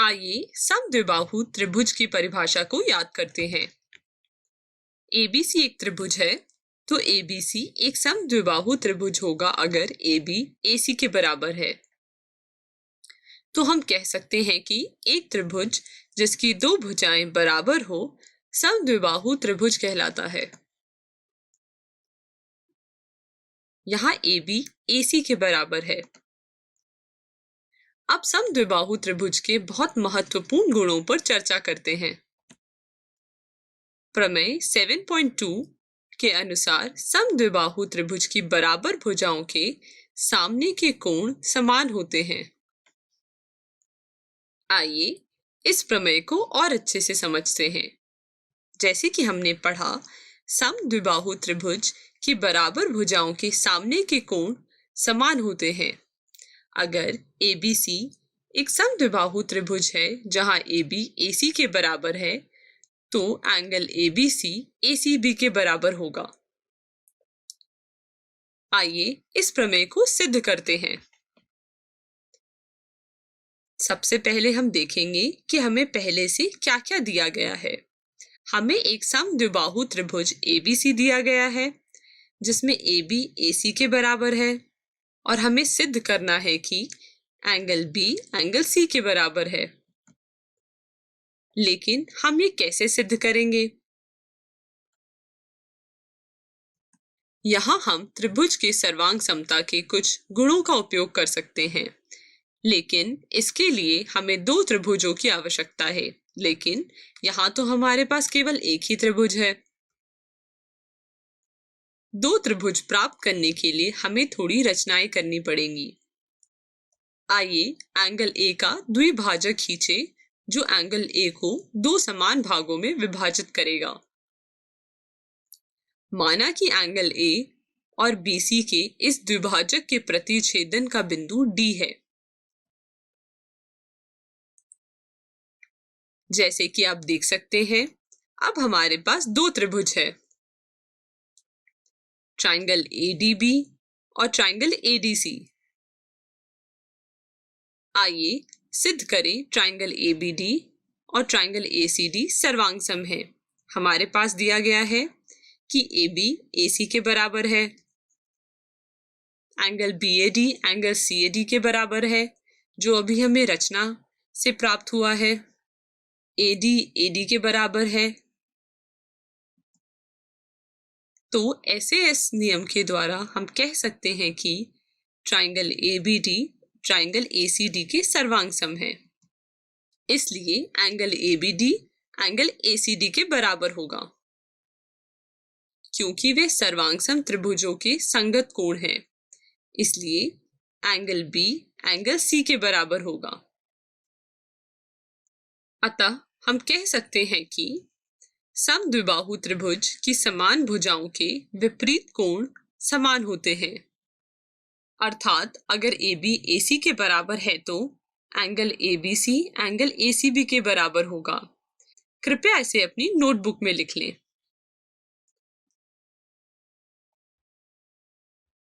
आइए समद्विबाहु त्रिभुज की परिभाषा को याद करते हैं। एबीसी एक त्रिभुज है, तो एबीसी एक समद्विबाहु त्रिभुज होगा अगर एबी एसी के बराबर है। तो हम कह सकते हैं कि एक त्रिभुज जिसकी दो भुजाएं बराबर हो समद्विबाहु त्रिभुज कहलाता है। यहाँ एबी एसी के बराबर है। अब समद्विबाहु त्रिभुज के बहुत महत्वपूर्ण गुणों पर चर्चा करते हैं। प्रमेय 7.2 के अनुसार समद्विबाहु त्रिभुज की बराबर भुजाओं के सामने के कोण समान होते हैं। आइए इस प्रमेय को और अच्छे से समझते हैं। जैसे कि हमने पढ़ा, समद्विबाहु त्रिभुज की बराबर भुजाओं के सामने के कोण समान होते हैं। अगर ABC एक समद्विबाहु त्रिभुज है जहां AB AC के बराबर है, तो एंगल ABC ACB के बराबर होगा। आइए इस प्रमेय को सिद्ध करते हैं। सबसे पहले हम देखेंगे कि हमें पहले से क्या-क्या दिया गया है। हमें एक समद्विबाहु त्रिभुज ABC दिया गया है, जिसमें AB AC के बराबर है, और हमें सिद्ध करना है कि एंगल B एंगल C के बराबर है। लेकिन हम ये कैसे सिद्ध करेंगे? यहाँ हम त्रिभुज के सर्वांग समता के कुछ गुणों का उपयोग कर सकते हैं, लेकिन इसके लिए हमें दो त्रिभुजों की आवश्यकता है। लेकिन यहाँ तो हमारे पास केवल एक ही त्रिभुज है। दो त्रिभुज प्राप्त करने के लिए हमें थोड़ी रचनाएं करनी पड़ेंगी। आइए एंगल A का द्विभाजक खींचे, जो एंगल A को दो समान भागों में विभाजित करेगा। माना कि एंगल A और BC के इस द्विभाजक के प्रतिच्छेदन का बिंदु D है। जैसे कि आप देख सकते हैं, अब हमारे पास दो त्रिभुज है, ट्रायंगल ADB और ट्रायंगल ADC। आइए सिद्ध करें ट्रायंगल ABD और ट्रायंगल ACD सर्वांग सम है। हमारे पास दिया गया है कि AB AC के बराबर है, एंगल BAD एंगल CAD के बराबर है, जो अभी हमें रचना से प्राप्त हुआ है। AD AD के बराबर है। तो SAS नियम के द्वारा हम कह सकते हैं कि ट्रायंगल ABD ट्रायंगल ACD के सर्वांग सम है। इसलिए एंगल ABD एंगल ACD के बराबर होगा, क्योंकि वे सर्वांग सम त्रिभुजों के संगत कोण हैं। इसलिए एंगल B एंगल C के बराबर होगा। अतः हम कह सकते हैं कि समद्विबाहु त्रिभुज की समान भुजाओं के विपरीत कोण समान होते हैं। अर्थात अगर AB AC के बराबर है तो एंगल ABC एंगल ACB के बराबर होगा। कृपया इसे अपनी नोटबुक में लिख लें।